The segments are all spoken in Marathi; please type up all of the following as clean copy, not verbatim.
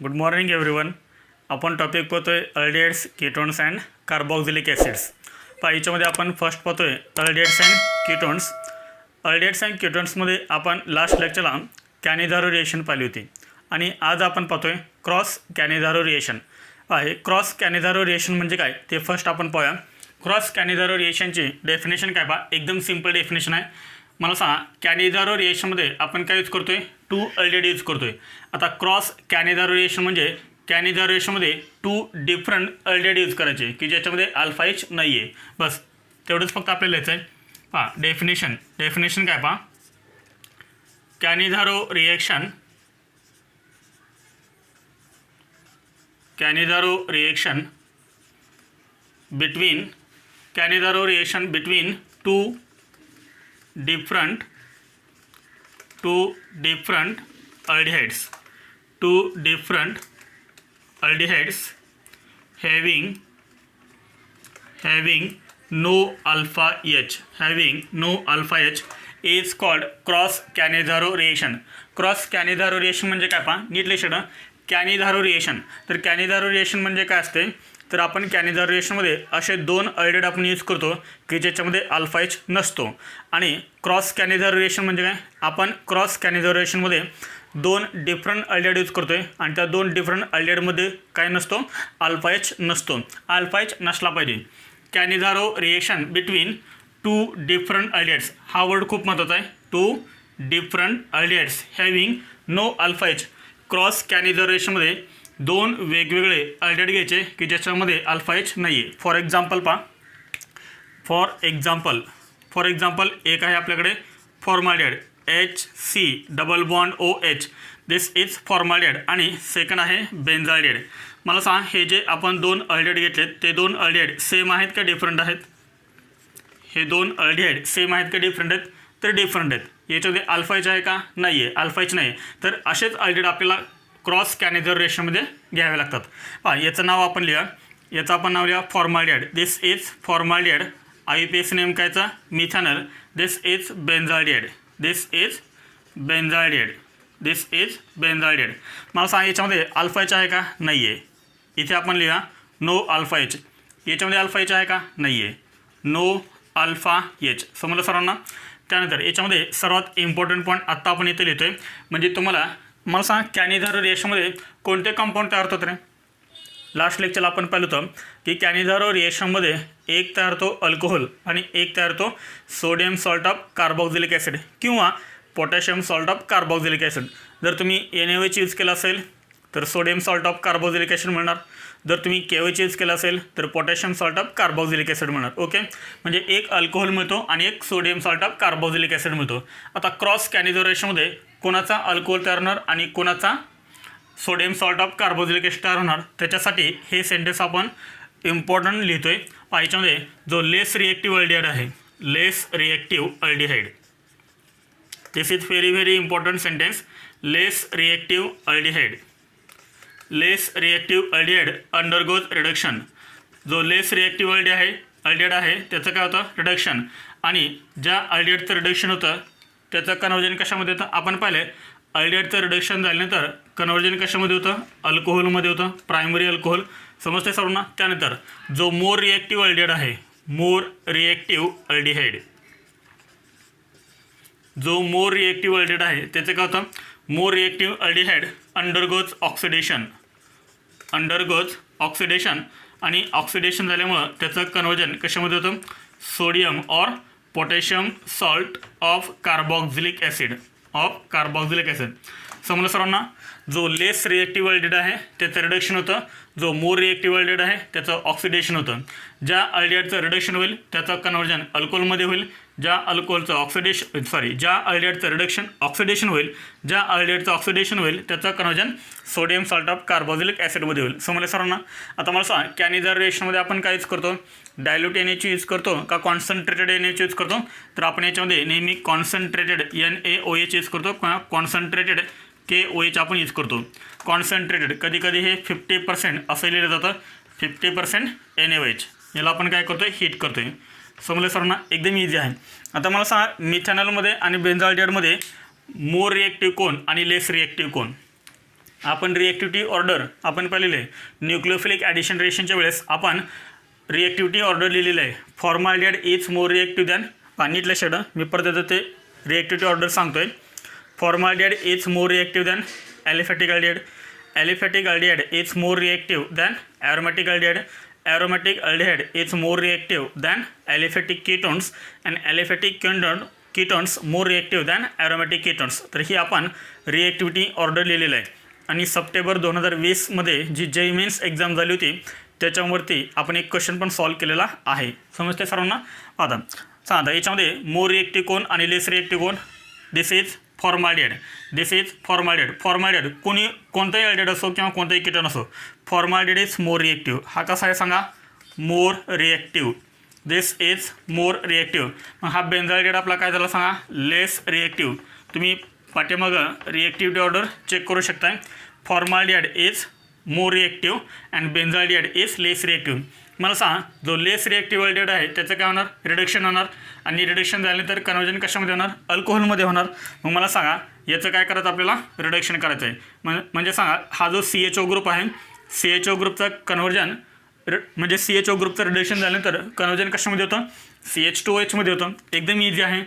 Good morning everyone. आपण टॉपिक पाहतोय aldehydes, ketones and carboxylic acids. याच्यामध्ये आपण फर्स्ट पाहतोय aldehydes and ketones. Aldehydes and कीटोन्समध्ये आपण लास्ट लेक्चरला कॅनिझारो रिएक्शन पाहिली होती आणि आज आपण पाहतोय क्रॉस कॅनिझारो रिएक्शन. हे क्रॉस कॅनिझारो रिएक्शन म्हणजे काय ते फर्स्ट आपण पाहूया. क्रॉस कॅनिझारो रिएक्शनची डेफिनेशन काय एकदम सिंपल डेफिनेशन आहे. मला सांगा, कॅनिझारो रिएक्शनमध्ये आपण काय यूज करतोय? 2 अल्डिहाइड यूज करतोय. आता क्रॉस कॅनिझारो रिएक्शन म्हणजे कॅनिझारो रिएक्शनमध्ये 2 डिफरंट अल्डिहाइड यूज करायचे की ज्याच्यामध्ये अल्फा एच नाही आहे. बस तेवढंच फक्त आपल्याला लिहायचं आहे. डेफिनेशन काय Cannizzaro reaction between two different aldehydes having no alpha H is called cross Cannizzaro reaction. Cross Cannizzaro reaction म्हणजे काय नीट लिहिलं. कॅनिझारो रिएक्शन तर कॅनिझारो रिएक्शन म्हणजे काय असते तर आपण कॅनिझारो रिएक्शनमध्ये असे 2 अल्डिहाइड आपण यूज करतो की ज्याच्यामध्ये अल्फा एच नसतो. आणि क्रॉस कॅनिझारो रिएक्शन म्हणजे काय? आपण क्रॉस कॅनिझारो रिएक्शनमध्ये 2 डिफरंट अल्डिहाइड यूज करतो आहे आणि त्या 2 डिफरंट अल्डिहाइडमध्ये काय नसतो? अल्फा एच नसतो. अल्फा एच नसला पाहिजे. Cannizzaro reaction between 2 different aldehydes, हा वर्ड खूप महत्त्वाचा आहे. 2 different aldehydes having no alpha H. Cross Cannizzaro रिएक्शनमध्ये 2 वेगवेगळे अल्डिहाइड घ्यायचे की ज्याच्यामध्ये अल्फा एच नाही आहे. फॉर एक्झाम्पल एक आहे आपल्याकडे formaldehyde HC double bond OH, this is formaldehyde. आणि सेकंड आहे बेन्झाल्डिहाइड. मला सांग, हे जे आपण 2 अल्डिहाइड घेतलेत ते 2 अल्डिहाइड सेम आहेत का डिफरंट आहेत? हे 2 अल्डिहाइड सेम आहेत का डिफरंट आहेत? तर डिफरंट आहेत. याच्यामध्ये अल्फा एच आहे का? नाही आहे, अल्फा एच नाही. तर असेच अल्डिहाइड आपल्याला क्रॉस कॅनिझारो रिएक्शनमध्ये घ्यावे लागतात. याचं नाव आपण लिहा. याचं आपण नाव लिहा formaldehyde. This is formaldehyde. IUPAC name कायचा? मिथॅनल. दिस इज बेन्झाल्डिहाइड. मला सांग, याच्यामध्ये अल्फा एच आहे का? नाही आहे. इथे आपण लिहा नो अल्फा एच. याच्यामध्ये अल्फा एच आहे का? नाही आहे. No alpha H. समजलं सर्वांना? त्यानंतर याच्यामध्ये सर्वात इम्पॉर्टंट पॉईंट आत्ता आपण इथे लिहितो आहे. म्हणजे मला सांग, कॅनिझारो रिएक्शनमध्ये कोणते कंपाऊंड तयार होतात रे? लास्ट लेक्चरला आपण पाहिलं होतं की कॅनिझारो रिएक्शनमध्ये एक तयार होतो अल्कोहोल आणि एक तयार होतो sodium salt of carboxylic acid किंवा potassium salt of carboxylic acid. जर तुम्ही NaOH यूज केला असेल तर sodium salt of carboxylic acid मिळणार. जर तुम्ही KOH यूज केला असेल तर potassium salt of carboxylic acid मिळणार. ओके, म्हणजे एक अल्कोहोल मिळतो आणि एक sodium salt of carboxylic acid मिळतो. आता क्रॉस कॅनिझारो रिएक्शनमध्ये कोणाचा अल्कोहोल तयार होणार आणि कोणाचा sodium salt of carboxylic acid तयार होणार, त्याच्यासाठी हे सेंटेन्स आपण इम्पॉर्टंट लिहितो आहे. याच्यामध्ये जो लेस रिएक्टिव्ह अल्डिहाइड आहे, this is very important sentence. Less reactive aldehyde undergoes reduction. जो लेस रिएक्टिव्ह अल्डिहाइड आहे त्याचं काय होतं? रिडक्शन. आणि ज्या अल्डिहाइडचं रिडक्शन होतं त्याचं कन्व्हर्जन कशामध्ये होतं? आपण पाहिलं अल्डिहाइडचं रिडक्शन झाल्यानंतर कन्व्हर्जन कशामध्ये होतं? अल्कोहोलमध्ये होतं, प्रायमरी अल्कोहोल. समजते सर्वांना? त्यानंतर जो मोर रिएक्टिव्ह अल्डिहाइड आहे, त्याचं काय होतं? मोर रिएक्टिव्ह अल्डिहाइड अंडरगोज ऑक्सिडेशन आणि ऑक्सिडेशन झाल्यामुळं त्याचं कन्व्हर्जन कशामध्ये होतं? सोडियम और potassium salt of carboxylic acid. समजलं सर्वांना? जो लेस रिएक्टिव्ह अल्डिहाइड आहे त्याचं रिडक्शन होतं, जो मोर रिएक्टिव्ह अल्डिहाइड आहे त्याचं ऑक्सिडेशन होतं. ज्या अल्डिहाइडचं रिडक्शन होईल त्याचं कन्व्हर्जन अल्कोहोलमध्ये होईल. ज्या अल्कोहोलचं अल्डिहाइडचं रिडक्शन ऑक्सिडेशन होईल, ज्या अल्डिहाइडचं ऑक्सिडेशन होईल त्याचं conversion sodium salt of carboxylic ॲसिडमध्ये होईल. समजलं सर्वांना? आता मला सांग, कॅनिझारो रिएक्शनमध्ये आपण काय यूज करतो? डायल्यूट NaOH यूज करतो का कॉन्सन्ट्रेटेड NaOH यूज करतो? तर आपण याच्यामध्ये नेहमी कॉन्सन्ट्रेटेड NaOH यूज करतो किंवा कॉन्सन्ट्रेटेड KOH आपण यूज करतो. कॉन्सन्ट्रेटेड कधी हे 50% असं लिहिलं जातं. 50% NaOH. याला आपण काय करतो? हीट करतो. समजलं सर्वांना? एकदम इझी आहे. आता मला सांगा, मिथेनॉलमध्ये आणि बेन्झाल्डिहाइडमध्ये मोर रिएक्टिव्ह कोण आणि लेस रिएक्टिव्ह कोण? आपण रिएक्टिव्हिटी ऑर्डर आपण पाहिलेलं आहे. न्यूक्लियोफिलिक ॲडिशन रिएक्शनच्या वेळेस आपण रिएक्टिव्हिटी ऑर्डर लिहिलेलं आहे. Formaldehyde is more reactive than नीट लक्षात मी परत ते रिएक्टिव्हिटी ऑर्डर सांगतोय. Formaldehyde is more reactive than aliphatic aldehyde. Aliphatic aldehyde is more reactive than aromatic aldehyde. Aromatic aldehyde is more reactive than aliphatic ketones and aliphatic ketones more reactive than aromatic ketones. तर ही आपण रिएक्टिव्हिटी ऑर्डर लिहिलेलं आहे. आणि सप्टेंबर 2020मध्ये जी JEE मेन्स एक्झाम झाली होती त्याच्यावरती आपण एक क्वेश्चन पण सॉल्व केलेला आहे. समजते सर्वांना? आता याच्यामध्ये मोर रिएक्टिव्ह कोण आणि लेस रिएक्टिव्ह कोण? This is formaldehyde. This is formaldehyde. Formaldehyde कोणताही अल्डिहाइड असो किंवा कोणताही कीटोन असो, फॉर्माल्डिहाइड इज मोर रिएक्टिव्ह. हा कसा आहे सांगा? More reactive. This is more reactive. मग हा बेन्झाल्डिहाइड आपला काय झाला सांगा? Less reactive. तुम्ही पाठीमागं रिएक्टिव्हिटी ऑर्डर चेक करू शकता. Formaldehyde is more reactive and benzaldehyde is less reactive. मला सांगा, जो लेस रिएक्टिव्ह अल्डिहाइड आहे त्याचं काय होणार? रिडक्शन होणार. आणि रिडक्शन झाल्यानंतर कन्वर्जन कशामध्ये होणार? अल्कोहोलमध्ये होणार. मग मला सांगा, याचं काय करायचं आपल्याला? रिडक्शन करायचं आहे. म्हणजे सांगा, हा जो CHO ग्रुप आहे, CHO ग्रुपचं कन्वर्जन म्हणजे CHO ग्रुपचं रिडक्शन झाल्यानंतर कन्वर्जन कशामध्ये होतं? CH2OH मध्ये होतं. एकदम इझी आहे.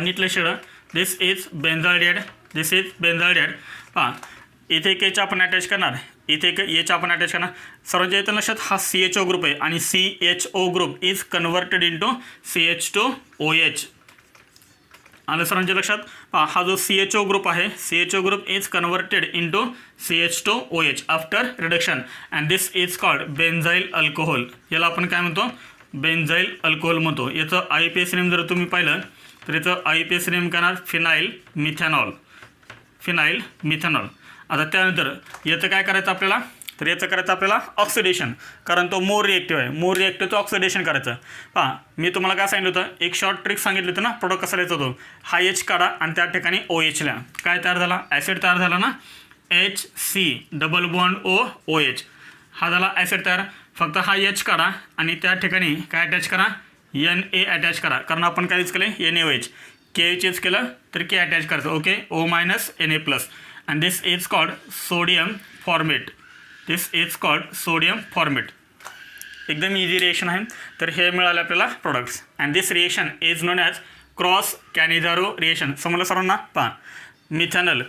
नीट लक्षात. This is benzaldehyde. This is benzaldehyde. इथे एक एच आपण अटॅच करणार, इथे एक एच आपण अटॅच करणार. सर्वांच्या इथं लक्षात हा CHO ग्रुप आहे आणि CHO group is converted into CH2OH. आलं सर्वांच्या लक्षात? हा जो CHO ग्रुप आहे, CHO group is converted into CH2OH after reduction and this is called benzyl alcohol. याला आपण काय म्हणतो? बेन्झाइल अल्कोहोल म्हणतो. याचं IUPAC नेम जर तुम्ही पाहिलं तर याचं IUPAC नेम करणार फिनाइल मिथॅनॉल. Phenyl methanol. आता त्यानंतर याचं काय करायचं आपल्याला? तर याचं करायचं आपल्याला ऑक्सिडेशन, कारण तो मोर रिएक्टिव्ह आहे. मोर रिएक्टिव्हचं ऑक्सिडेशन करायचं. मी तुम्हाला काय सांगितलं होतं? एक शॉर्ट ट्रिक सांगितलं होतं ना, प्रोडक्ट कसा लिहायचा होतो? हा H काढा आणि त्या ठिकाणी OH लिहा. काय तयार झाला? ॲसिड तयार झाला ना, HC डबल बॉन्ड OH. हा झाला ॲसिड तयार. फक्त हा H काढा आणि त्या ठिकाणी काय अटॅच करा? Na अटॅच करा, कारण आपण काय यूज केलं? NaOH. KH यूज केलं तर K अटॅच करायचं. Okay, O minus Na+. and this is called sodium formate. This is called sodium formate. एकदम इझी रिएक्शन आहे. तर हे मिळाले आपल्याला products. And this reaction is known as cross Cannizzaro reaction. समजलं सर्वांना? पहा, methanal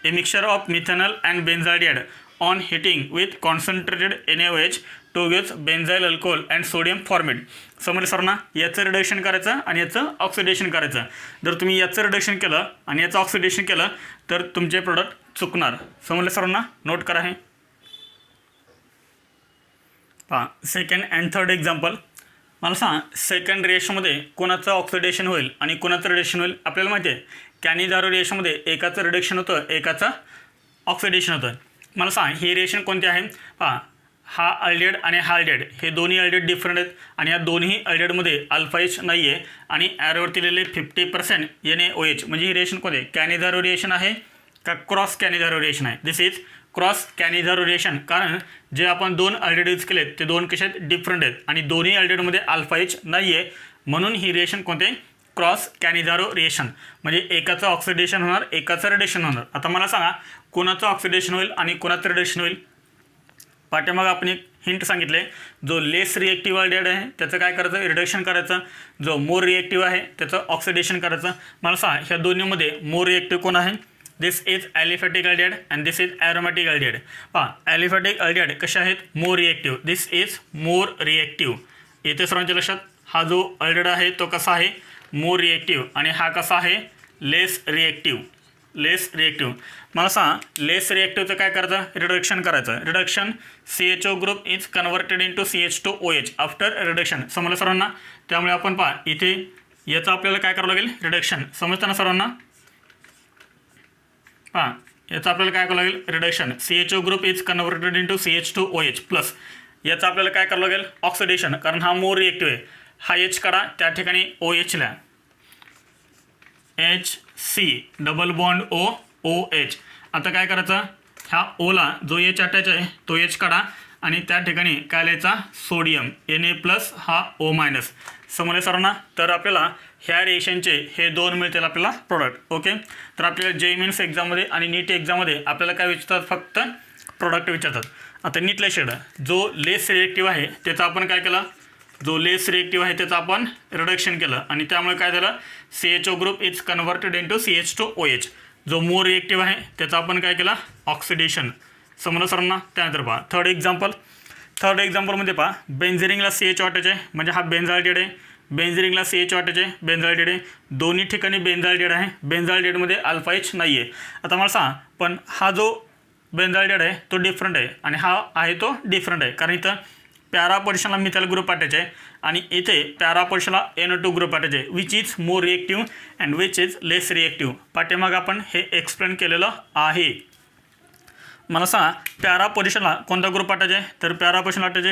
a mixture of methanal and benzaldehyde on heating with concentrated NaOH to gives benzyl alcohol and sodium formate. समजलं सर्वांना? याचं रिडक्शन करायचं आणि याचं ऑक्सिडेशन करायचं. जर तुम्ही याचं रिडक्शन केलं आणि याचं ऑक्सिडेशन केलं तर तुमचे प्रोडक्ट चुकणार. समजलं सर्वांना? नोट करा हे. पहा, सेकंड अँड थर्ड एक्झाम्पल. मला सांगा, सेकंड रिएक्शनमध्ये कोणाचं ऑक्सिडेशन होईल आणि कोणाचं रिडक्शन होईल? आपल्याला माहिती आहे कॅनिझारो रिएक्शनमध्ये एकाचं रिडक्शन होतं, एकाचं ऑक्सिडेशन होतं. मला सांगा, ही रिएक्शन कोणती आहे? पहा, हा अल्डिहाइड आणि हा अल्डिहाइड हे दोन्ही अल्डिहाइड डिफरंट आहेत आणि या दोन्ही अल्डिहाइडमध्ये अल्फा H नाही आहे आणि ॲरोवरती लिहिलेले 50% NaOH. म्हणजे ही रिएक्शन कोणती आहे? कॅनिझारो रिएक्शन आहे का क्रॉस कॅनिझारो रिएक्शन आहे? This is cross Cannizzaro reaction. कारण जे आपण दोन अल्डिहाइड यूज केलेत ते दोन कसे आहेत? डिफरंट आहेत आणि दोन्ही अल्डिहाइडमध्ये अल्फा H नाही आहे, म्हणून ही रिएक्शन कोणती आहे? Cross Cannizzaro reaction. म्हणजे एकाचं ऑक्सिडेशन होणार, एकाचं रिडक्शन होणार. आता मला सांगा, कोणाचं ऑक्सिडेशन होईल आणि कोणाचं रिडक्शन होईल? पाठीमागं आपण एक हिंट सांगितले, जो लेस रिएक्टिव्ह अल्डिहाइड आहे त्याचं काय करायचं? रिडक्शन करायचं. जो मोर रिएक्टिव्ह आहे त्याचं ऑक्सिडेशन करायचं. मला सांगा, ह्या दोन्हीमध्ये मोर रिएक्टिव्ह कोण आहे? This is aliphatic aldehyde and this is aromatic aldehyde. पहा, ॲलिफॅटिक अल्डिहाइड कशा आहेत? More reactive. This is more reactive. येथे सर्वांच्या लक्षात, हा जो अल्डिहाइड आहे तो कसा आहे? मोर रिएक्टिव्ह. आणि हा कसा आहे? लेस रिएक्टिव्ह. लेस रिएक्टिव्ह. मला सांगा, लेस रिएक्टिव्हचं काय करायचं? रिडक्शन करायचं. Reduction CHO group is converted into CH2OH after reduction. समजलं सर्वांना? त्यामुळे आपण पहा, इथे याचं आपल्याला काय करावं लागेल? रिडक्शन. समजतं ना सर्वांना? पहा, याचं आपल्याला काय करावं लागेल? Reduction. CHO group is converted into CH2OH plus याचं आपल्याला काय करावं लागेल? ऑक्सिडेशन. कारण हा मोर रिएक्टिव्ह आहे. हा H काढा, त्या ठिकाणी OH लिहा. HC double bond OH. आता काय करायचं? ह्या ओला जो H अटॅच आहे तो H काढा आणि त्या ठिकाणी काय लिहायचा? सोडियम Na+, हा O-. समजले सर्वांना. तर आपल्याला ह्या रिएक्शनचे हे दोन मिळतील आपल्याला प्रोडक्ट. ओके. तर आपल्याला JEE मेन्स एक्झाममध्ये आणि नीट एक्झाममध्ये आपल्याला काय विचारतात, फक्त प्रोडक्ट विचारतात. आता नीटला शेड जो लेस रिएक्टिव्ह आहे त्याचा आपण काय केलं, जो लेस रिएक्टिव्ह आहे त्याचं आपण रिडक्शन केलं आणि त्यामुळे काय झालं, CHO group is converted into CH2OH. जो मोर रिएक्टिव्ह आहे त्याचा आपण काय केला, ऑक्सिडेशन. समजलं सर्वांना. त्यानंतर पहा थर्ड एक्झाम्पलमध्ये पहा बेन्झिरिंगला CH वाटायचे आहे म्हणजे हा बेन्झाल्डेड आहे, बेन्झिरिंगला CH वाटायचे बेन्झाल्डेड आहे, दोन्ही ठिकाणी बेन्झाल्डेड आहे, बेन्झाल्डेडमध्ये अल्फा H नाही आहे. आता मला सांगा पण हा जो बेन्झाल्डेड आहे तो डिफरंट आहे आणि हा आहे तो डिफरंट आहे, कारण इथं पॅरा पोर्शनला मिथाइल ग्रुप वाटायचे आहे आणि इथे पॅरा पोर्शनला NO2 ग्रुप वाटायचे आहे, which is more reactive and which is less reactive. पाठीमाग आपण हे एक्सप्लेन केलेलं आहे. मला सांगा पॅरा पोझिशनला कोणता ग्रुप वाटायचा आहे, तर पॅरा पोझिशनला वाटायचे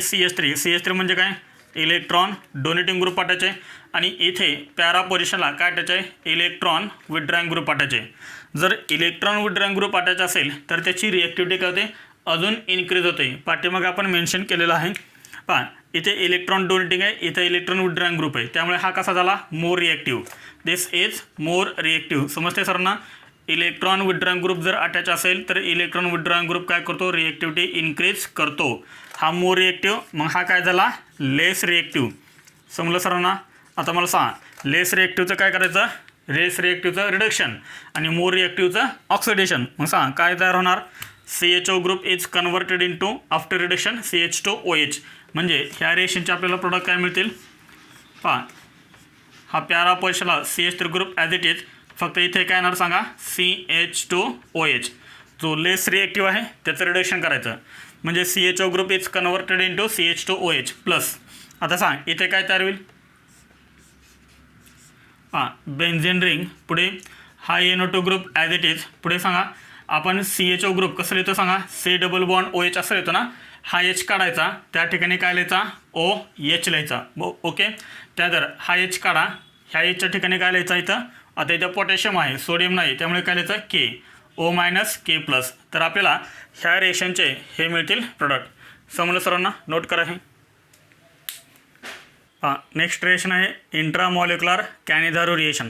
CH3 म्हणजे काय, इलेक्ट्रॉन डोनेटिंग ग्रुप वाटायचे आहे आणि इथे पॅरा पोझिशनला काय वाटायचे आहे, इलेक्ट्रॉन विथड्रॉइंग ग्रुप वाटायचे आहे. जर इलेक्ट्रॉन विथड्रॉइंग ग्रुप वाटायचा असेल तर त्याची रिएक्टिव्हिटी काय होते, अजून इन्क्रीज होते. पाठीमागे आपण मेन्शन केलेलं आहे. पहा इथे इलेक्ट्रॉन डोनेटिंग आहे, इथे इलेक्ट्रॉन विथड्रॉइंग ग्रुप आहे, त्यामुळे हा कसा झाला, more reactive. This is more reactive. समजते सर्वांना. इलेक्ट्रॉन विथड्रॉइंग ग्रुप जर अटॅच असेल तर इलेक्ट्रॉन विथड्रॉइंग ग्रुप काय करतो, रिएक्टिव्हिटी इन्क्रीज करतो. हा मोर रिएक्टिव्ह, मग हा काय झाला, लेस रिएक्टिव्ह. समजलं सर्वांना. आता मला सांगा लेस रिएक्टिव्हचं काय करायचं, लेस रिएक्टिव्हचं रिडक्शन आणि मोर रिएक्टिव्हचं ऑक्सिडेशन. मग सांगा काय तयार होणार, CHO group is converted into after reduction CH2OH. म्हणजे ह्या रिएक्शनचे आपल्याला प्रोडक्ट काय मिळतील. पहा हा पॅरा पोझिशनला CH3 group as it is, फक्त इथे काय येणार सांगा, CH2OH. जो लेस रिएक्टिव्ह आहे त्याचं रिडक्शन करायचं म्हणजे CHO group is converted into CH2OH plus. आता सांग इथे काय तयार होईल, हां बेन्झीन रिंग. पुढे हा NO2 group as it is. पुढे सांगा आपण CHO ग्रुप कसं लिहितो सांगा, C डबल बॉन्ड OH असं लिहितो ना. हा H काढायचा, त्या ठिकाणी काय लिहायचा, OH लिहायचा. ओके. त्यानंतर हा H काढा, ह्या Hच्या ठिकाणी काय लिहायचा इथं, आता इथं पोटॅशियम आहे, सोडियम नाही, त्यामुळे काय लिहायचं K, O-K+. तर आपल्याला ह्या रिएक्शनचे हे मिळतील प्रोडक्ट. समजलं सर्वांना. नोट करा हे. हां नेक्स्ट रिएक्शन आहे इंट्रामॉलिक्युलर कॅनिझारो रिएक्शन.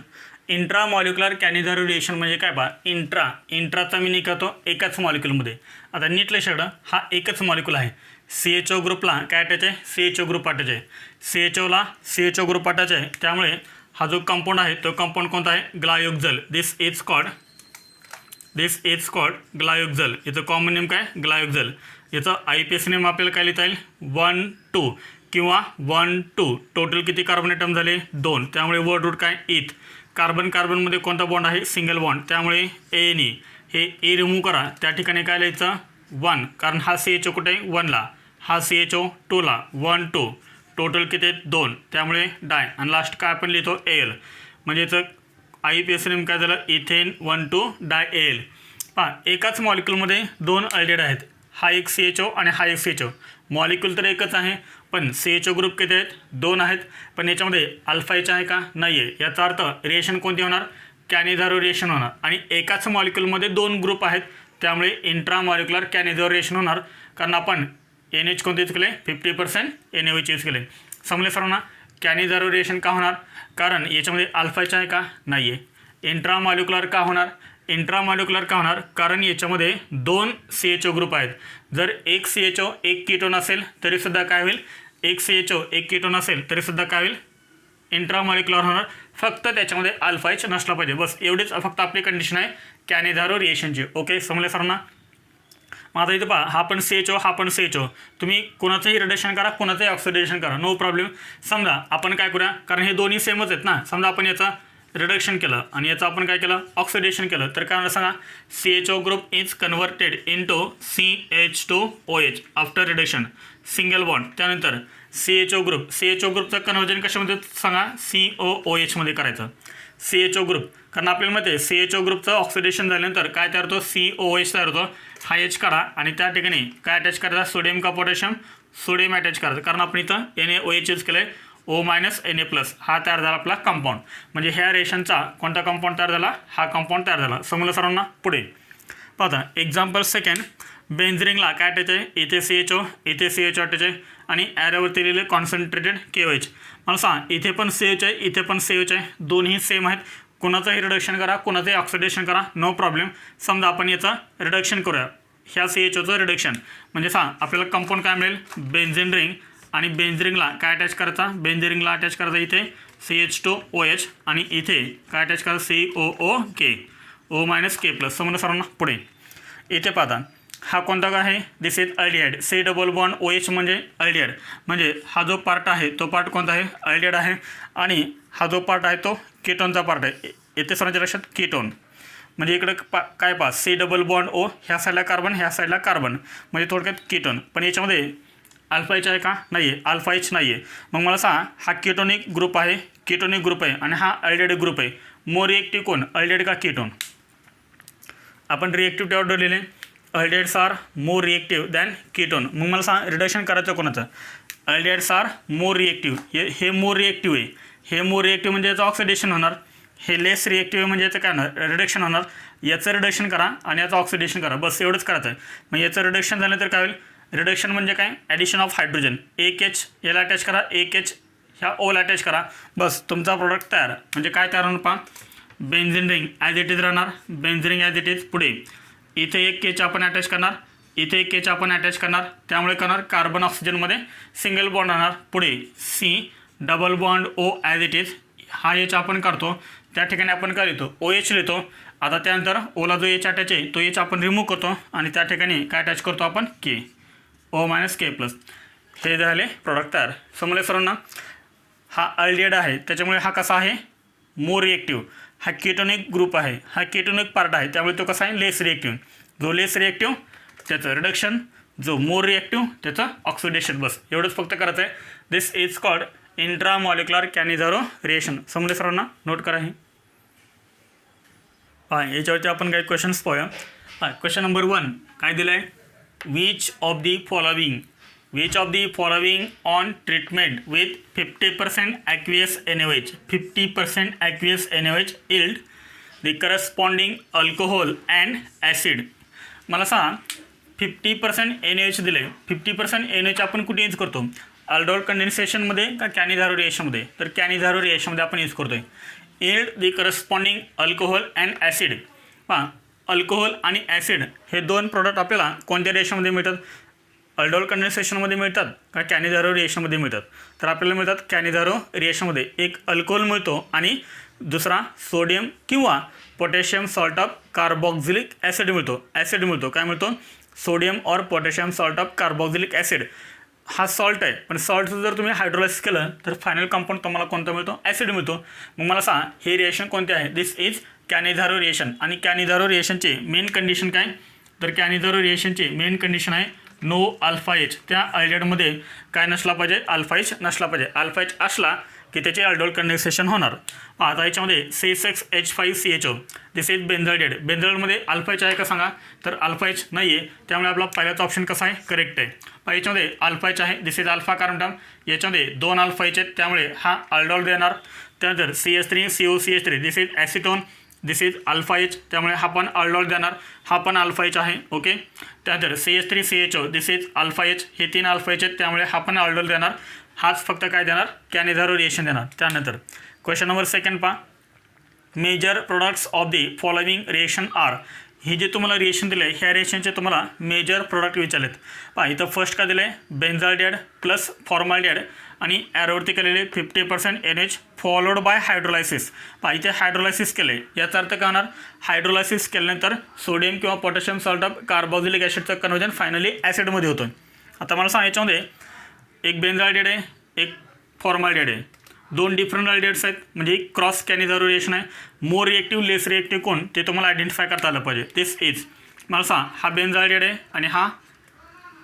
इंट्रामॉलिक्युलर कॅनिझारो रिएक्शन म्हणजे काय पहा, इंट्राचा मिनिंग करतो एकाच मॉलिक्युलमध्ये. आता नीट लक्षात हा एकच मॉलिक्युल आहे. CHO ग्रुपला काय अटॅच आहे, CHO ग्रुप अटॅच आहे, CHOला CHO ग्रुप अटॅच आहे, त्यामुळे हा जो कंपाऊंड आहे तो कंपाऊंड कोणता आहे, ग्लायोक्झल. दिस इज कॉल्ड ग्लायोक्झल. याचं कॉमन नेम काय, ग्लायोक्झल. याचं IPS नेम आपल्याला काय लिहिता येईल, 1-2 किंवा 1-2. टोटल किती कार्बन ॲटम झाले, 2. त्यामुळे वर्ड रूट काय, इथ. कार्बनमध्ये कोणता बॉन्ड आहे, सिंगल बॉन्ड, त्यामुळे ANE. हे ए रिमूव्ह करा, त्या ठिकाणी काय लिहायचं, 1, कारण हा CHO कुठे आहे, 1ला, हा CHO 2ला, 1-2. टोटल किती आहेत, 2, त्यामुळे डाय. आणि लास्ट काय आपण लिहितो, AL. म्हणजे याचं IPS नेम काय झालं, इथेन 1,2 डाय AL. पहा एकाच मॉलिक्युलमध्ये 2 अल्डेड आहेत, हा एक CHO आणि हा एक CHO. मॉलिक्युल तर एकच आहे पण CHO ग्रुप किती आहेत, 2 आहेत. पण याच्यामध्ये अल्फा H आहे का, नाही आहे. याचा अर्थ रिएक्शन कोणती होणार, कॅनिझारो रिएक्शन होणार. आणि एकाच मॉलिक्युलमध्ये 2 ग्रुप आहेत, त्यामुळे इंट्रामॉलिक्युलर कॅनिझारो रिएक्शन होणार. कारण आपण NH कोणते यूज केले, 50% NaOH यूज केले. समजले सर्वांना. कॅनिझारो रिएक्शन का होणार, कारण याच्यामध्ये अल्फा H आहे का, नाही आहे. इंट्रामॉलिक्युलर का होणार, कारण याच्यामध्ये 2 CHO ग्रुप आहेत. जर एक CHO एक कीटोन असेल तरीसुद्धा काय होईल, एक CHO एक कीटोन असेल तरीसुद्धा काय होईल, इंट्रामॉलिक्युलर होणार. फक्त त्याच्यामध्ये अल्फा H नसला पाहिजे, बस एवढीच फक्त आपली कंडिशन आहे कॅनिझारो रिएक्शनची. ओके. समजले सर्वांना. मग आता इथं पहा हा पण CHO, तुम्ही कोणाचंही रिडक्शन करा, कोणाचंही ऑक्सिडेशन करा, नो प्रॉब्लेम. समजा आपण काय करूया, कारण हे दोन्ही सेमच आहेत ना. समजा आपण याचा रिडक्शन केलं आणि याचं आपण काय केलं, ऑक्सिडेशन केलं, तर काय सांगा, CHO group is converted into CH2OH after reduction, single bond. त्यानंतर CHO ग्रुपचं कन्व्हर्जन कशामध्ये सांगा, COOH मध्ये करायचं. CHO ग्रुप, कारण आपल्याला माहिती आहे CHO ग्रुपचं ऑक्सिडेशन झाल्यानंतर काय तयार होतो, COOH तयार होतो. हा H काढा आणि त्या ठिकाणी काय अटॅच करायचा, सोडियम का पोटॅशियम, सोडियम अटॅच करायचं, कारण आपण इथं NaOH यूज केलं आहे, O-Na+. हा तयार झाला आपला कंपाऊंड. म्हणजे ह्या रिएक्शनचा कोणता कंपाऊंड तयार झाला, हा कंपाऊंड तयार झाला. समजलं सर्वांना. पुढे पाहता एक्झाम्पल सेकंड, बेन्झिरिंगला काय अटॅच आहे, इथे CHO अटॅच आहे आणि ॲरोवरती लिहिले कॉन्सन्ट्रेटेड KOH. मला सांग इथे पण CH आहे, इथे पण CH आहे, दोन्ही सेम आहेत. कोणाचंही रिडक्शन करा, कोणाचंही ऑक्सिडेशन करा, नो प्रॉब्लेम. समजा आपण याचं रिडक्शन करूया, ह्या CHOचं रिडक्शन म्हणजे सांग आपल्याला कंपाऊंड काय मिळेल, बेन्झीन रिंग. आणि बेन्झीन रिंगला काय अटॅच करायचा, बेन्झीन रिंगला अटॅच करायचा इथे CH2OH आणि इथे काय अटॅच करायचं COOK, O-K+. समजा सर्वांना पुढे इथे पाहता हा कोणता काय आहे, this is aldehyde. C double bond OH म्हणजे अल्डिहाइड, म्हणजे हा जो पार्ट आहे तो पार्ट कोणता आहे, अल्डिहाइड आहे. आणि हा जो पार्ट आहे तो कीटोनचा पार्ट आहे. येथे सर्वांच्या लक्षात कीटोन म्हणजे इकडे काय पहा, C डबल बॉन्ड O, ह्या साईडला कार्बन, ह्या साईडला कार्बन, म्हणजे थोडक्यात कीटोन. पण याच्यामध्ये अल्फा एच आहे का, नाही आहे, अल्फा एच नाही आहे. मग मला सांगा हा कीटोनिक ग्रुप आहे, कीटोनिक ग्रुप आहे आणि हा अल्डिहाइड ग्रुप आहे. मोर रिएक्टिव्ह कोण, अल्डिहाइड का कीटोन. आपण रिएक्टिव्ह त्यावर लिहिले, aldehydes are more reactive than ketone. मग मला सांग रिडक्शन करायचं कोणाचं, अल्डिहाइड्स आर मोर रिएक्टिव्ह. हे मोर रिएक्टिव्ह आहे, हे मोर रिएक्टिव्ह म्हणजे याचं ऑक्सिडेशन होणार. हे लेस रिएक्टिव्ह म्हणजे याचं काय होणार, रिडक्शन होणार. याचं रिडक्शन करा आणि याचं ऑक्सिडेशन करा, बस एवढंच करायचं आहे. मग याचं रिडक्शन झालं तर काय होईल, रिडक्शन म्हणजे काय, ॲडिशन ऑफ हायड्रोजन. एक H याला अटॅच करा, एक H ह्या ओला अटॅच करा, बस तुमचा प्रोडक्ट तयार. म्हणजे काय तयार होणार पहा, benzene ring as it is राहणार, benzene ring as it is. पुढे इथे एक H आपण अटॅच करणार, इथे एक H आपण अटॅच करणार, त्यामुळे करणार कार्बन ऑक्सिजनमध्ये सिंगल बॉन्ड राहणार. पुढे C double bond O as it is. हा H आपण काढतो, त्या ठिकाणी आपण काय लिहितो, OH लिहितो. आता त्यानंतर ओला जो H अटॅच आहे तो H आपण रिमूव्ह करतो आणि त्या ठिकाणी काय अटॅच करतो आपण, K, O-K+. हे झाले प्रोडक्ट तयार. समजले सर्वांना. हा अल्डिहाइड आहे त्याच्यामुळे हा कसा आहे, मोर रिएक्टिव्ह. हा कीटोनिक ग्रुप आहे, हा कीटोनिक पार्ट आहे, त्यामुळे तो कसा आहे, लेस रिएक्टिव्ह. जो लेस रिएक्टिव्ह त्याचं रिडक्शन, जो मोर रिएक्टिव्ह त्याचं ऑक्सिडेशन, बस एवढंच फक्त करायचं आहे. This is called इंट्रामॉलिक्युलर कॅनिझारो reaction. समजले सर्वांना, नोट करा. हे याच्यावरती आपण काही क्वेश्चन्स पाहूया. क्वेश्चन नंबर 1 काय दिलं आहे, which of the following on treatment with 50% aqueous NaOH, 50% aqueous NaOH yield the corresponding alcohol and acid. मला सांग 50% NaOH दिले, 50% NaOH आपण कुठे यूज करतो, अल्डोल कंडेन्सेशनमध्ये का कॅनिझारो रिएक्शनमध्ये, तर कॅनिझारो रिएक्शनमध्ये आपण यूज करतो आहे. yield the corresponding alcohol and acid. पहा अल्कोहोल आणि ॲसिड हे दोन प्रोडक्ट आपल्याला कोणत्या रिएक्शनमध्ये मिळतात, अल्डोल कंडेन्सेशनमध्ये मिळतात का कॅनिझारो रिएक्शनमध्ये मिळतात, तर आपल्याला मिळतात कॅनिझारो रिएक्शनमध्ये. एक अल्कोहोल मिळतो आणि दुसरा सोडियम किंवा potassium salt of carboxylic acid मिळतो. ॲसिड मिळतो, काय मिळतो, सोडियम और potassium salt of carboxylic acid. हा सॉल्ट आहे, पण सॉल्टचं जर तुम्ही हायड्रोलाइज केलं तर फायनल कंपाऊंड तुम्हाला कोणता मिळतो, ॲसिड मिळतो. मग मला सांगा हे रिएक्शन कोणते आहे, दिस इज कॅनिझारो रिएक्शन. आणि कॅनिझारो रिएक्शनचे मेन कंडिशन काय, तर कॅनिझारो रिएक्शनचे मेन कंडिशन आहे नो अल्फा एच. त्या अल्डिहाइडमध्ये काय नसला पाहिजे, अल्फा एच नसला पाहिजे. अल्फा एच असला की त्याचे अल्डोल कंडेन्सेशन होणार. आता याच्यामध्ये C6H5CHO दिस इज बेन्झाइड. बेन्झाइडमध्ये अल्फा एच आहे का सांगा, तर अल्फा एच नाही आहे, त्यामुळे आपला पहिल्याचा ऑप्शन कसा आहे, करेक्ट आहे. पण याच्यामध्ये अल्फा एच आहे, दिस इज अल्फा कार्बन. याच्यामध्ये 2 अल्फा एच आहेत, त्यामुळे हा अल्डोल देणार. त्यानंतर CH3COCH3 this is acetone, this is alpha H, त्यामुळे हा पण अल्डोल देणार, हा पण अल्फा एच आहे. ओके. त्यानंतर CH3CHO this is alpha H, हे 3 अल्फा एच आहेत, त्यामुळे हा पण अल्डोल देणार. हाच फक्त काय देणार, कॅनिझारो रिएक्शन देणार. त्यानंतर क्वेश्चन नंबर 2 पहा, major products of the following reaction are. ही जे तुम्हाला रिएक्शन दिले ह्या रिएक्शनचे तुम्हाला मेजर प्रोडक्ट विचारलेत. पहा इथं फर्स्ट काय दिलं आहे, बेन्झाल्डिहाइड प्लस फॉर्माल्डिहाइड आणि ॲरोवरती केलेले 50% NH फॉलोड बाय हायड्रोलायसिस. पहा इथे हायड्रोलायसिस केले, याचा अर्थ काय होणार, हायड्रोलायसिस केल्यानंतर सोडियम किंवा पोटॅशियम सॉल्ट ऑफ कार्बॉक्झिलिक ॲसिडचं कन्वर्जन फायनली ॲसिडमध्ये होतं. आता मला सांग याच्यामध्ये एक बेन्झाल्डिहाइड आहे, एक फॉर्माल्डिहाइड आहे, 2 डिफरंट अल्डिहाइड्स आहेत, म्हणजे एक क्रॉस कॅनिझारो रिएक्शन आहे. मोर रिएक्टिव्ह लेस रिएक्टिव्ह कोण ते तुम्हाला आयडेंटिफाय करता आलं पाहिजे. दिस इज मला सांग हा बेन्झाल्डिहाइड आहे आणि हा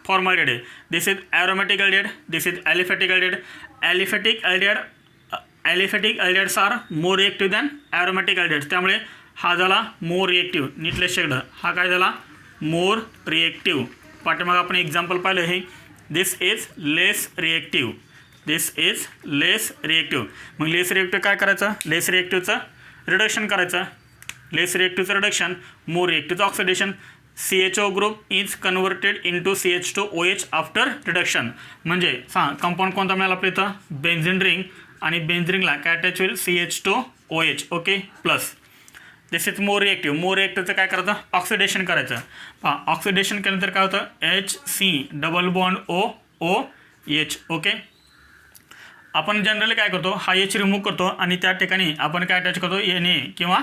फॉर्माल्डिहाइड आहे. This is aromatic aldehyde, this is aliphatic aldehyde. Aliphatic aldehydes are more reactive than aromatic aldehydes, त्यामुळे हा झाला मोर रिएक्टिव्ह. नीटलेस शेकडं हा काय झाला, मोर रिएक्टिव्ह. पाठीमागं आपण एक्झाम्पल पाहिलं हे, this is less reactive, this is less reactive. मग लेस रिएक्टिव्ह काय करायचं, लेस रिएक्टिव्हचं रिडक्शन करायचं, लेस रिएक्टिव्हचं रिडक्शन, मोर रिएक्टिव्हचं oxidation. CHO group is converted into CH2OH after reduction. म्हणजे कंपाऊंड कोणता मिळाला आपल्या इथं बेन्झिन रिंग आणि बेन्झिन रिंगला काय अटॅच होईल CH2OH. Okay plus this is more reactive. More रिएक्टिव्हचं काय करायचं ऑक्सिडेशन करायचं. ऑक्सिडेशन केल्यानंतर काय होतं HC double bond OOH. Okay आपण जनरली काय करतो हा H रिमूव्ह करतो आणि त्या ठिकाणी आपण काय अटॅच करतो Na किंवा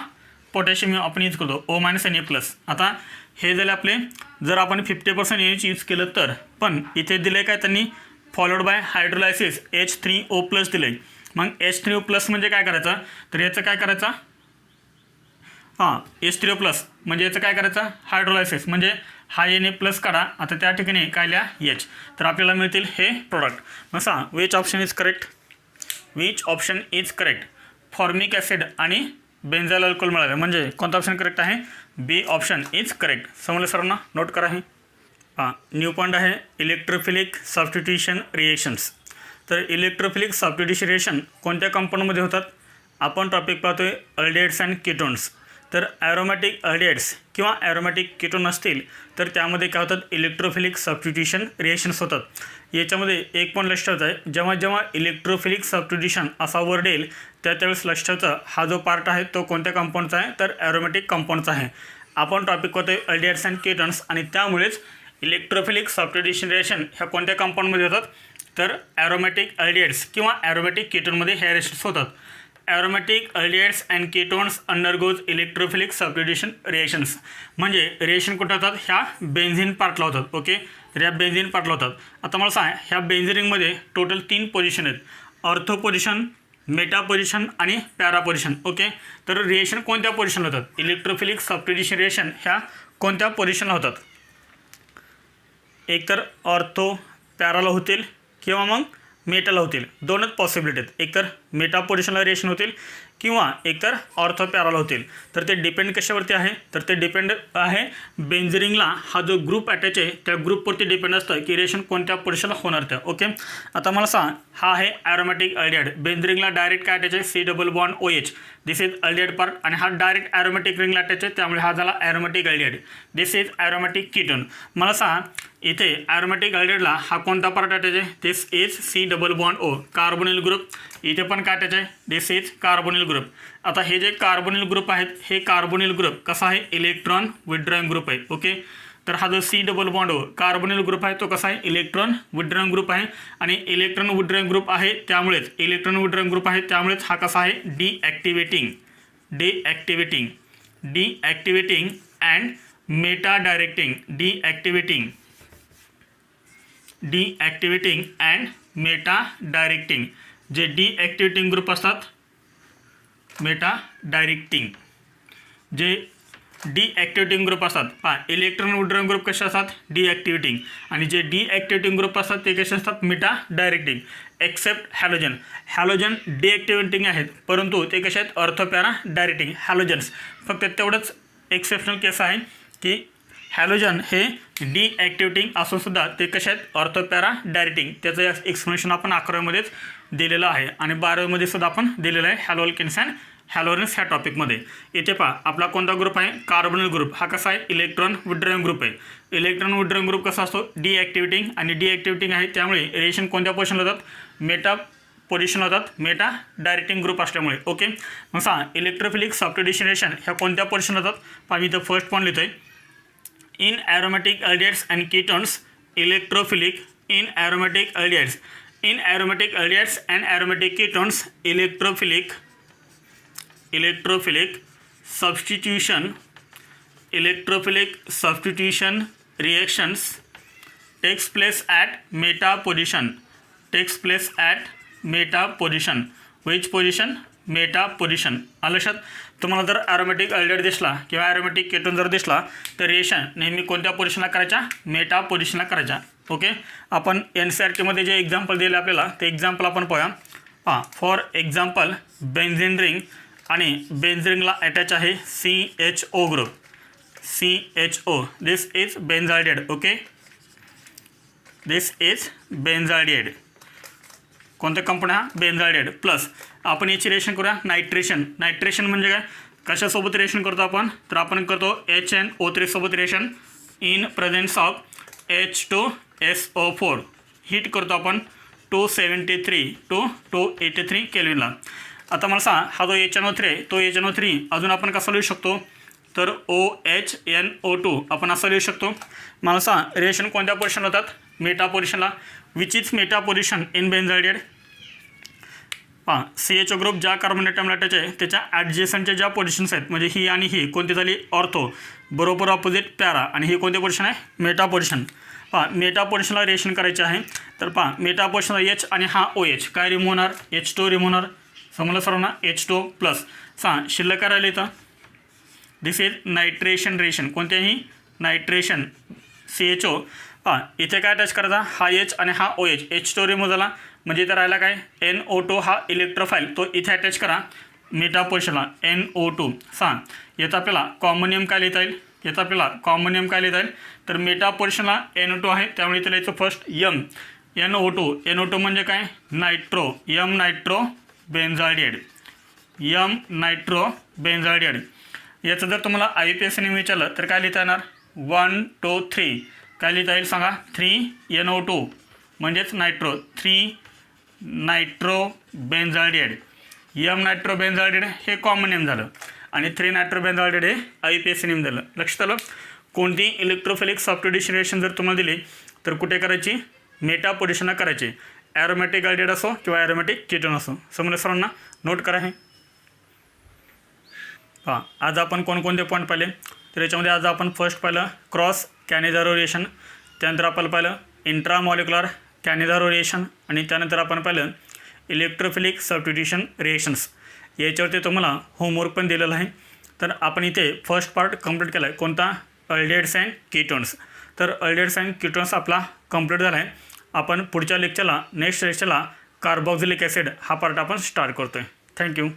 पोटॅशियम आपण यूज करतो O-Na+. आता हे झाले आपले जर आपण 50% NH यूज केलं तर. पण इथे दिलं आहे काय त्यांनी फॉलोड बाय हायड्रोलायसिस H3O+ दिलं आहे. मग H3O+ म्हणजे काय करायचं तर याचं काय करायचं H3O+ म्हणजे याचं काय करायचं हायड्रोलायसिस म्हणजे हा Na+ काढा. आता त्या ठिकाणी काय लिहा H तर आपल्याला मिळतील हे प्रोडक्ट. मग सांग which option is correct. Which option is correct. Formic acid आणि बेन्झाइल अल्कोहोल मिळालं म्हणजे कोणता ऑप्शन करेक्ट आहे बी ऑप्शन इज करेक्ट. समजलं सर्वांना नोट करा. हे न्यू पॉईंट आहे इलेक्ट्रोफिलिक सबस्टिट्यूशन रिएक्शन्स. तर इलेक्ट्रोफिलिक सबस्टिट्यूशन रिएक्शन कोणत्या कंपाऊंडमध्ये होतात आपण टॉपिक पाहतोय अल्डिहाइड्स अँड कीटोन्स. तर ॲरोमॅटिक अल्डिहाइड्स किंवा ॲरोमॅटिक कीटोन असतील तर त्यामध्ये काय होतात इलेक्ट्रोफिलिक सबस्टिट्यूशन रिएक्शन्स होतात. याच्यामध्ये एक पण लक्षात आहे जेव्हा जेव्हा इलेक्ट्रोफिलिक सबस्टिट्यूशन असा वर्ड येईल त्यावेळेस लक्षाचा हा जो पार्ट आहे तो कोणत्या कंपाऊंडचा आहे तर ॲरोमॅटिक कंपाऊंडचा आहे. आपण टॉपिक करतोय अल्डिहाइड्स अँड कीटोन्स आणि त्यामुळेच इलेक्ट्रोफिलिक सबस्टिट्यूशन रिएक्शन ह्या कोणत्या कंपाऊंडमध्ये होतात तर ॲरोमॅटिक अल्डिहाइड्स किंवा ॲरोमॅटिक कीटोनमध्ये ह्या रिएक्शन्स होतात. Aromatic aldehydes and ketones undergoes electrophilic substitution reactions म्हणजे रिएक्शन कुठं होतात ह्या बेन्झिन पार्टला होतात. ओके तर ह्या बेन्झिन पार्टला होतात. आता मला सांग ह्या बेन्झिन रिंगमध्ये टोटल 3 पोझिशन आहेत ऑर्थो पोझिशन मेटा पोझिशन आणि पॅरा पोझिशन. ओके तर रिएक्शन कोणत्या पोझिशनला होतात इलेक्ट्रोफिलिक सबस्टिट्यूशन रिएक्शन ह्या कोणत्या पोझिशनला होतात एकतर ऑर्थो पॅराला होतील किंवा मग मेटाला होतील. दोनच पॉसिबिलिटी आहेत एकतर मेटा पोझिशनला रिएक्शन होतील किंवा एकतर ऑर्थो पॅराला होतील. तर ते डिपेंड कशावरती आहे तर ते डिपेंड आहे बेन्झिन रिंगला हा जो ग्रुप अटॅच आहे त्या ग्रुपवरती डिपेंड असतं की रिएक्शन कोणत्या पोझिशनला होणार त्या. ओके आता मला सांग हा आहे ॲरोमॅटिक अल्डिहाइड. बेन्झिन रिंगला डायरेक्ट काय अटॅच आहे C double bond OH. This is aldehyde part आणि हा डायरेक्ट ॲरोमॅटिक रिंगला अटॅच आहे त्यामुळे हा झाला aromatic aldehyde. This is aromatic ketone. मला सांग इथे ॲरोमॅटिक अल्डिहाइडला हा कोणता पार्ट अटॅच आहे this is C double bond O carbonyl group. इथे पण काय अटॅच आहे दिस इज कार्बोनिल ग्रुप. आता हे जे कार्बोनिल ग्रुप आहेत हे कार्बोनिल ग्रुप कसा आहे इलेक्ट्रॉन विथड्रॉइंग ग्रुप आहे. ओके तर हा जो C double bond O carbonyl group आहे तो कसा आहे इलेक्ट्रॉन विथड्रॉइंग ग्रुप आहे आणि इलेक्ट्रॉन विथड्रॉइंग ग्रुप आहे त्यामुळेच हा कसा आहे deactivating and meta deactivating and meta directing. जे डिॲक्टिवेटिंग ग्रुप असतात मेटा डायरेक्टिंग जे डिॲक्टिवेटिंग ग्रुप असतात पहा इलेक्ट्रॉन विथड्रॉइंग ग्रुप कसे असतात डिॲक्टिवेटिंग आणि जे डिॲक्टिवेटिंग ग्रुप असतात ते कसे असतात मेटा डायरेक्टिंग. एक्सेप्ट हॅलोजन डिॲक्टिवेटिंग आहेत परंतु ते कसे आहेत ऑर्थो पॅरा डायरेक्टिंग. हॅलोजन्स फक्त तेवढंच एक्सेप्शनल केस आहे की हॅलोजन हे डिॲक्टिवेटिंग असूनसुद्धा ते कसे आहेत ऑर्थो पॅरा डायरेक्टिंग. त्याचं एक्सप्लेनेशन आपण 11वीमध्येच दिलेलं आहे आणि 12वीमध्ये सुद्धा आपण दिलेलं आहे हॅलोअल्केन्स अँड हॅलोरन्स ह्या टॉपिकमध्ये. इथे पहा आपला कोणता ग्रुप आहे कार्बोनिल ग्रुप. हा कसा आहे इलेक्ट्रॉन विथड्रॉइंग ग्रुप आहे. इलेक्ट्रॉन विथड्रॉइंग ग्रुप कसा असतो डिॲक्टिवेटिंग आणि डिॲक्टिवेटिंग आहे त्यामुळे रिएक्शन कोणत्या पोझिशनला होतात मेटा पोझिशनला होतात मेटा डायरेक्टिंग ग्रुप असल्यामुळे. ओके मग सांगा इलेक्ट्रोफिलिक सबस्टिट्यूशन रिएक्शन ह्या कोणत्या पोझिशनला होतात पहा मी इथं फर्स्ट पॉईंट लिहितो आहे in aromatic aldehydes and ketones electrophilic in aromatic aldehydes and aromatic ketones electrophilic substitution reactions takes place at meta position. which position Meta position. आलं लक्षात. तुम्हाला जर ॲरोमॅटिक अल्डिहाइड दिसला किंवा ॲरोमॅटिक केटोन जर दिसला तर रिएक्शन नेहमी कोणत्या पोझिशनला करायच्या मेटा पोझिशनला करायच्या. ओके आपण NCERTमध्ये जे एक्झाम्पल दिले आपल्याला ते एक्झाम्पल आपण पाहूया. फॉर एक्झाम्पल बेन्झिन रिंग आणि बेन्झिन रिंगला अटॅच आहे CHO group CHO. This is benzaldehyde. Okay this is benzaldehyde. कोणत्या कंपनी हा बेन्झाल्डिहाइड. प्लस आपण याची रिएक्शन करूया नायट्रेशन म्हणजे काय कशासोबत रिएक्शन करतो आपण तर आपण करतो HNO3 सोबत reaction in presence of H2SO4 heat करतो आपण 273 to 283 केल्विनला. आता मला सांगा हा जो HNO3 आहे तो HNO3 अजून आपण कसा लिहू शकतो तर OHNO2 आपण असं लिहू शकतो. मला सांगा रिएक्शन कोणत्या पोझिशनला होतात मेटा पोझिशनला. Which is meta position in benzide. हां CHO ग्रुप ज्या कार्बन ॲटमला अटॅच आहे त्याच्या ॲडजेसंटच्या ज्या पोझिशन्स आहेत म्हणजे ही आणि ही कोणती झाली ऑर्थो बरोबर ऑपोजिट पॅरा आणि ही कोणती पोझिशन आहे मेटा पोझिशन. पहा मेटा पोझिशनला रिएक्शन करायचे आहे तर पहा मेटा पोझिशनला H आणि हा OH काय रिमूव्ह होणार H2 रिमूव्ह होणार. समजलं सर्वांना H2 प्लस शिल्लक काय राहिलं इथं दिस इज नायट्रेशन रिएक्शन कोणत्याही नायट्रेशन CHO. पहा इथे काय अटॅच करायचा हा H आणि हा OH H2 रिमूव्ह झाला म्हणजे इथं राहिला काय NO2 हा इलेक्ट्रोफाईल तो इथे अटॅच करा मेटा पोझिशनला NO2. याचा आपल्याला कॉमन नेम काय लिहिता येईल याचा आपल्याला कॉमन नेम काय लिहिता येईल तर मेटा पोझिशनला NO2 आहे त्यामुळे इथे लिहायचं फर्स्ट NO2 म्हणजे काय नायट्रो नायट्रो बेन्झाइड नायट्रो बेन्झाइड. याचं जर तुम्हाला IUPACने विचारलं तर काय लिहिता येणार 1 2 3 काय लिहिता येईल सांगा 3 NO2 म्हणजेच नायट्रो 3 नायट्रो बेन्झाइड नायट्रो बेन्झाइड हे कॉमन नेम झालं आणि 3 नायट्रो बेन्झाइड हे IUPAC नेम झालं. लक्षात आलं. कोणती इलेक्ट्रोफिलिक सॉफ्टवेडिशन रिएक्शन जर तुम्हाला दिली तर कुठे करायची मेटा पोझिशनला करायची ॲरोमॅटिक गायडेड असो किंवा ॲरोमॅटिक कीटोन असो. समजलं सर्वांना नोट करा हे. हां आज आपण कोणकोणते पॉईंट पाहिले तर याच्यामध्ये आज आपण फर्स्ट पाहिलं क्रॉस कॅनिझारो रिएक्शन त्यानंतर आपण पाहिलं इंट्रामॉलिक्युलर कॅनिझारो रिएक्शन आणि त्यानंतर आपण पाहिलं इलेक्ट्रोफिलिक सबस्टिट्यूशन रिएक्शन्स. याच्यावरती तुम्हाला होमवर्क पण दिलेला आहे. तर आपण इथे फर्स्ट पार्ट कंप्लीट केला आहे कोणता अल्डिहाइड्स अँड कीटोन्स. तर अल्डिहाइड्स अँड कीटोन्स आपला कंप्लीट झाला आहे. आपण पुढच्या लेक्चरला नेक्स्ट लेक्चरला कार्बोक्सिलिक ॲसिड हा पार्ट आपण स्टार्ट करतो आहे. थँक्यू.